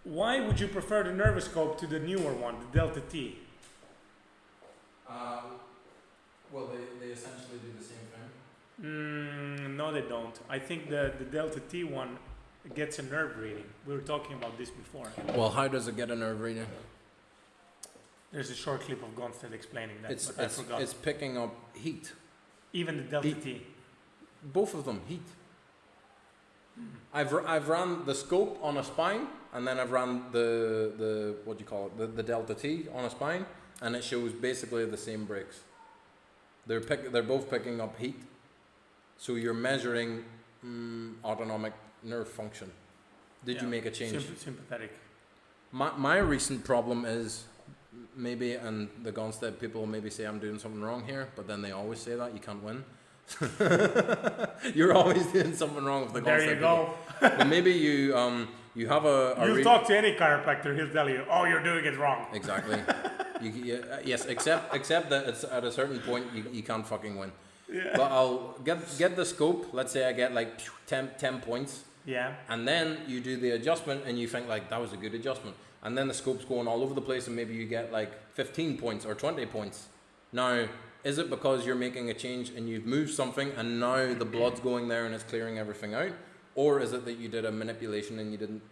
Why would you prefer the Nervoscope to the newer one, the Delta T? Well, they essentially do the same thing. No, they don't. I think the Delta T one gets a nerve reading. We were talking about this before. Well, how does it get a nerve reading? There's a short clip of Gonstead explaining that, but I forgot. It's picking up heat. Even the Delta T. Both of them heat. I've run the scope on a spine, and then I've run the what do you call it, the Delta T on a spine, and it shows basically the same breaks. They're both picking up heat, so you're measuring autonomic nerve function. Did you make a change? Sympathetic. My recent problem is maybe, and the Gonstead people maybe say I'm doing something wrong here, but then they always say that you can't win. You're always doing something wrong with the Gonstead. There you go. But maybe you have a you talk to any chiropractor, he'll tell you, oh, you're doing it wrong. Exactly. Yes, except that it's at a certain point you can't fucking win. Yeah. But I'll get the scope. Let's say I get like 10 points. Yeah. And then you do the adjustment and you think like that was a good adjustment. And then the scope's going all over the place and maybe you get like 15 points or 20 points. Now, is it because you're making a change and you've moved something and now the blood's going there and it's clearing everything out? Or is it that you did a manipulation and you didn't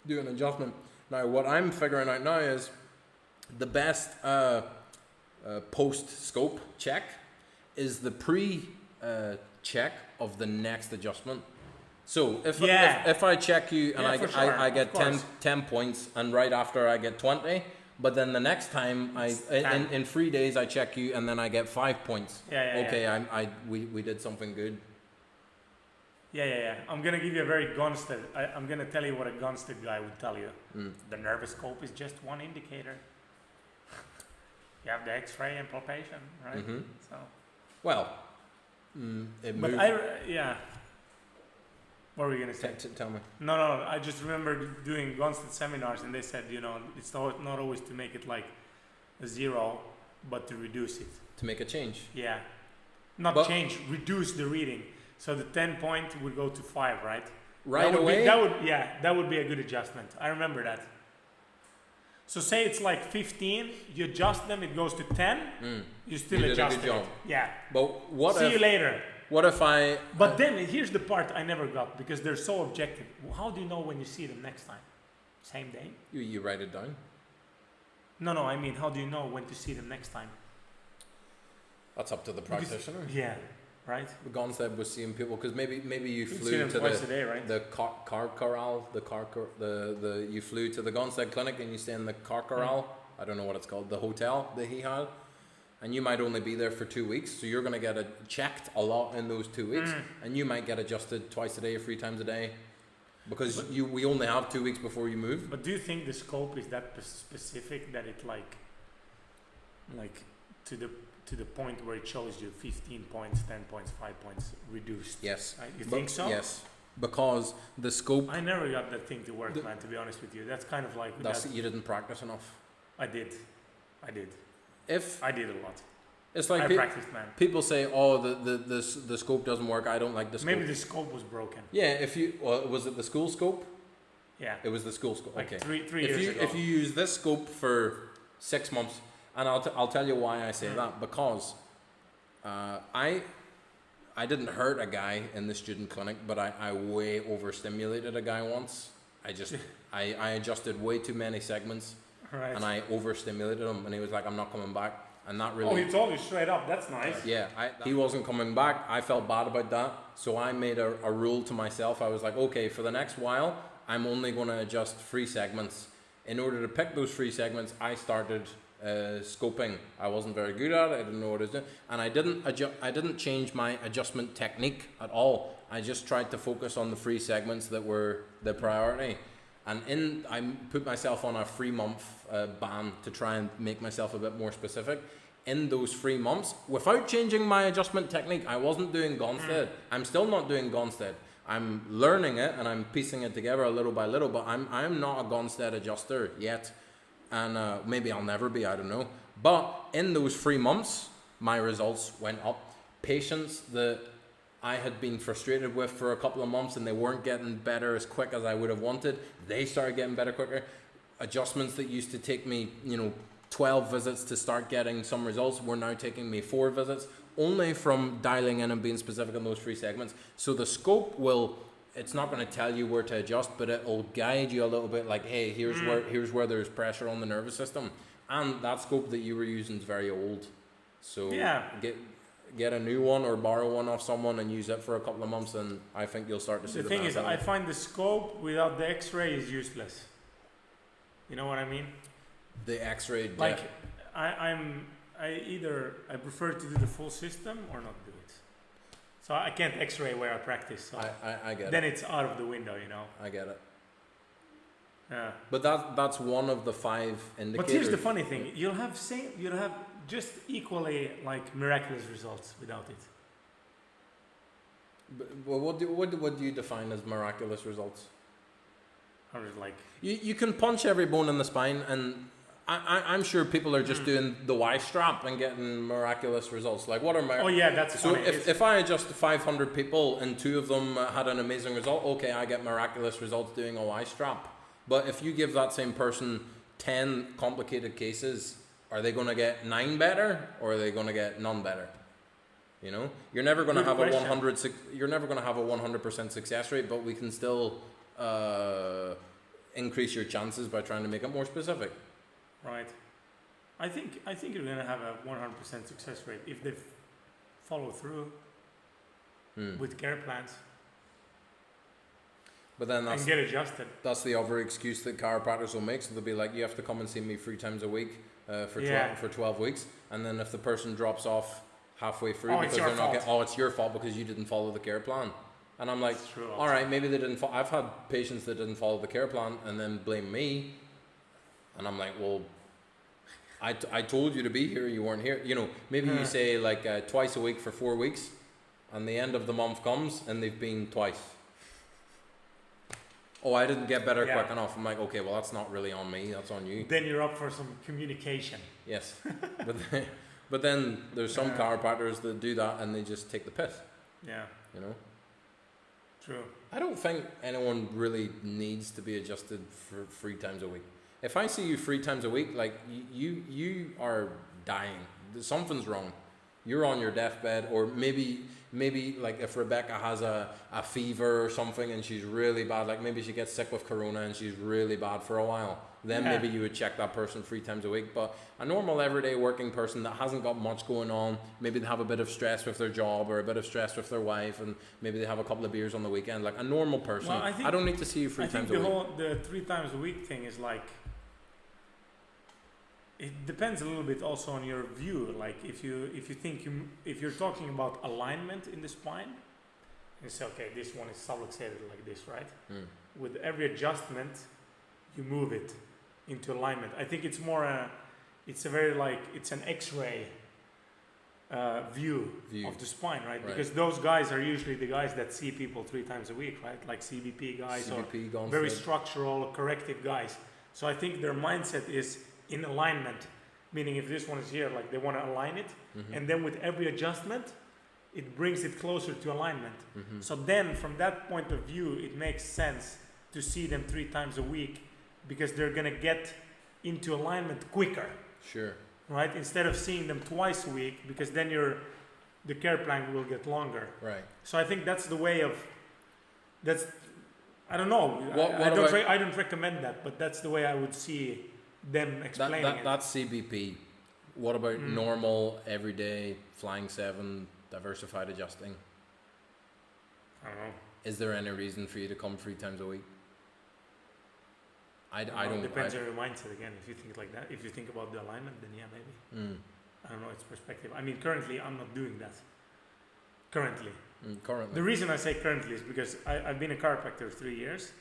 do an adjustment? Now, what I'm figuring out now is the best post-scope check is the pre-check of the next adjustment. So if I check you and I get 10 points and right after I get 20, but then the next time in 3 days I check you and then I get 5 points. We did something good. Yeah. I'm gonna give you a very Gonstead. I'm gonna tell you what a Gonstead guy would tell you. The Nervoscope is just one indicator. You have the X-ray and palpation, right? Mm-hmm. So. Well, it moved. What were you gonna say? Tell me. No. I just remember doing Gonstead seminars, and they said, it's not always to make it like a 0, but to reduce it. To make a change. Yeah, reduce the reading. So the 10 point would go to 5, right? Right away. That would be a good adjustment. I remember that. So say it's like 15, you adjust them, it goes to 10. You still adjust it. Job. Yeah. But See you later. What if I... But then, here's the part I never got, because they're so objective. How do you know when you see them next time? Same day? You write it down? No, I mean, how do you know when to see them next time? That's up to the practitioner. Yeah, right? Gonstead was seeing people, because maybe you flew to twice a day, right? the car corral, you flew to the Gonstead clinic and you stay in the car corral. I don't know what it's called, the hotel that he had. And you might only be there for 2 weeks, so you're going to get checked a lot in those 2 weeks, and you might get adjusted twice a day or 3 times a day, because we only have 2 weeks before you move. But do you think the scope is that specific that it like to the point where it shows you 15 points, 10 points, 5 points reduced? Yes. Right? You think so? Yes, because the scope. I never got that thing to work, man. To be honest with you, that's kind of like you didn't practice enough. I did. I did a lot. It's like I practiced, man. People say, "Oh, the scope doesn't work. I don't like the scope." Maybe the scope was broken. Yeah, was it the school scope? Yeah, it was the school scope. Like okay, 3 years ago. If you use this scope for 6 months, and I'll tell you why I say that, because I didn't hurt a guy in the student clinic, but I way overstimulated a guy once. I adjusted way too many segments. Right. And I overstimulated him, and he was like, "I'm not coming back." And that really. Oh, he told you straight up. That's nice. Yeah, he wasn't coming back. I felt bad about that, so I made a rule to myself. I was like, "Okay, for the next while, I'm only going to adjust 3 segments." In order to pick those 3 segments, I started scoping. I wasn't very good at it. I didn't know what I was doing, and I didn't change my adjustment technique at all. I just tried to focus on the 3 segments that were the priority. And I put myself on a 3-month ban to try and make myself a bit more specific. In those 3 months, without changing my adjustment technique, I wasn't doing Gonstead. I'm still not doing Gonstead. I'm learning it and I'm piecing it together a little by little, but I'm not a Gonstead adjuster yet. And maybe I'll never be, I don't know. But in those 3 months, my results went up. Patients that I had been frustrated with for a couple of months and they weren't getting better as quick as I would have wanted, they started getting better quicker. adjustments that used to take me, 12 visits to start getting some results were now taking me 4 visits, only from dialing in and being specific on those 3 segments. So the scope it's not going to tell you where to adjust, but it'll guide you a little bit, like, hey, here's where there's pressure on the nervous system. And that scope that you were using is very old. So get a new one or borrow one off someone and use it for a couple of months, and I think you'll start to see the thing is, I find the scope without the X-ray is useless. You know what I mean? The X-ray, like I prefer to do the full system or not do it. So I can't X-ray where I practice. So I get it. Then it's out of the window, I get it. Yeah. But that's one of the 5 indicators. But here's the funny thing: you'll have just equally like miraculous results without it. But what do you define as miraculous results? I was like, you can punch every bone in the spine, and I'm sure people are just doing the Y strap and getting miraculous results. Like, what are my? Oh yeah, that's so funny. if I adjust 500 people and 2 of them had an amazing result, okay, I get miraculous results doing a Y strap. But if you give that same person 10 complicated cases, are they going to get 9 better, or are they going to get none better? You're never going to have a 100. You're never going to have a 100% success rate, but we can still increase your chances by trying to make it more specific. Right. I think you're going to have a 100% success rate if they follow through with care plans. But then and get adjusted. That's the other excuse that chiropractors will make. So they'll be like, you have to come and see me 3 times a week for 12 weeks. And then if the person drops off halfway through because they're not getting, it's your fault because you didn't follow the care plan. And I'm like, all right, maybe they didn't I've had patients that didn't follow the care plan and then blame me. And I'm like, well, I told you to be here, you weren't here. Maybe you say like twice a week for 4 weeks, and the end of the month comes and they've been twice. Oh, I didn't get better quick enough. I'm like, okay, well, that's not really on me, that's on you. Then you're up for some communication. Yes. but then there's some chiropractors that do that and they just take the piss. Yeah. True. I don't think anyone really needs to be adjusted for 3 times a week. If I see you 3 times a week, like you are dying. Something's wrong. You're on your deathbed, or maybe like if Rebecca has a fever or something and she's really bad, like maybe she gets sick with corona and she's really bad for a while, then maybe you would check that person 3 times a week. But a normal everyday working person that hasn't got much going on, maybe they have a bit of stress with their job or a bit of stress with their wife, and maybe they have a couple of beers on the weekend, like a normal person, I don't need to see you 3 times a week. The 3 times a week thing is like, it depends a little bit also on your view. Like if you're talking about alignment in the spine, you say, okay, this one is subluxated like this, right? With every adjustment, you move it into alignment. I think it's more it's an X-ray view of the spine, right? Because those guys are usually the guys that see people 3 times a week, right? Like CBP guys or very structural, corrective guys. So I think their mindset is in alignment, meaning if this one is here, like they want to align it, and then with every adjustment, it brings it closer to alignment. So then from that point of view, it makes sense to see them 3 times a week, because they're going to get into alignment quicker. Sure. Right? Instead of seeing them twice a week, because then the care plan will get longer. Right. So I think that's the way of, I don't know. I don't recommend that, but that's the way I would see them explaining it. That's CBP. What about normal, everyday, flying 7, diversified adjusting? I don't know. Is there any reason for you to come 3 times a week? I don't. It depends on your mindset again. If you think like that, if you think about the alignment, then yeah, maybe. I don't know. It's perspective. I mean, currently I'm not doing that. Currently. The reason I say currently is because I've been a chiropractor 3 years,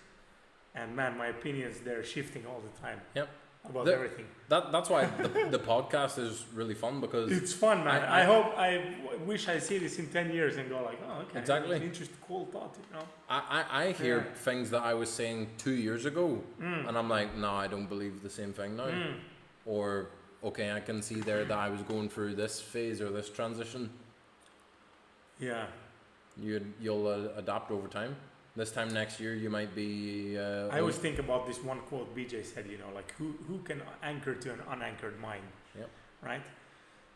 and man, my opinions, they're shifting all the time. Yep. About everything. That's why the podcast is really fun, because it's fun, man. I wish I see this in 10 years and go like, oh, okay, exactly. It's an interesting, cool thought, you know. I hear things that I was saying 2 years ago, and I'm like, no, I don't believe the same thing now. Or okay, I can see there that I was going through this phase or this transition. Yeah. You'll adapt over time. This time next year, you might be. I always think about this one quote BJ said, like who can anchor to an unanchored mind, right?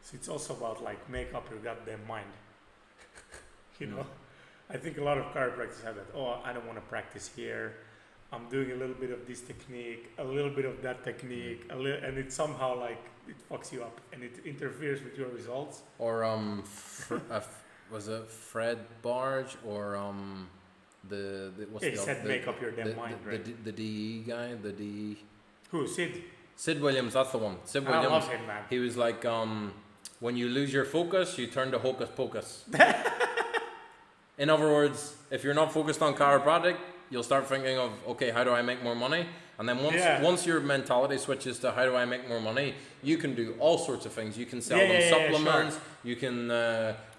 So it's also about like make up your goddamn mind. I think a lot of chiropractors have that. Oh, I don't want to practice here. I'm doing a little bit of this technique, a little bit of that technique, and it somehow like it fucks you up and it interferes with your results. Or was it Fred Barge or he said make up your damn mind, right? The DE guy, the DE. Who? Sid Williams, that's the one. Sid Williams. I love him, man. He was like, when you lose your focus, you turn to Hocus Pocus. In other words, if you're not focused on chiropractic, you'll start thinking of, okay, how do I make more money? And then once your mentality switches to how do I make more money, you can do all sorts of things. You can sell them supplements. Sure. You can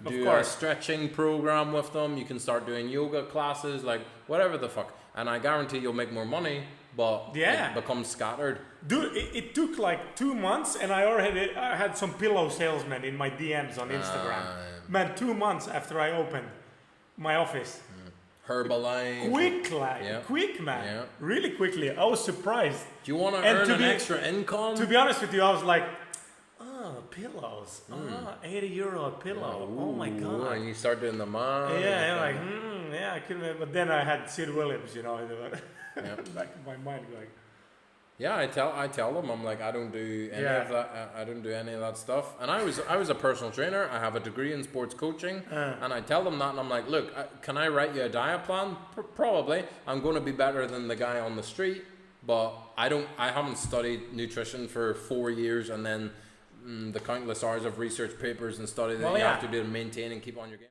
do a stretching program with them. You can start doing yoga classes, like whatever the fuck. And I guarantee you'll make more money, but it becomes scattered. Dude, it took like 2 months, and I had some pillow salesmen in my DMs on Instagram. Man, 2 months after I opened my office. Herbalife. Quick, man. Yeah. Really quickly. I was surprised. Do you want to earn an extra income? To be honest with you, I was like, pillows. €80 a pillow. Oh my God. And you start doing the math. I couldn't. But then I had Sid Williams, in the back of my mind going. Yeah, I tell them, I'm like, I don't do any of that. I don't do any of that stuff. And I was a personal trainer. I have a degree in sports coaching, and I tell them that, and I'm like, look, can I write you a diet plan? Probably. I'm going to be better than the guy on the street, but I haven't studied nutrition for 4 years, and then the countless hours of research papers and study that you have to do to maintain and keep on your game.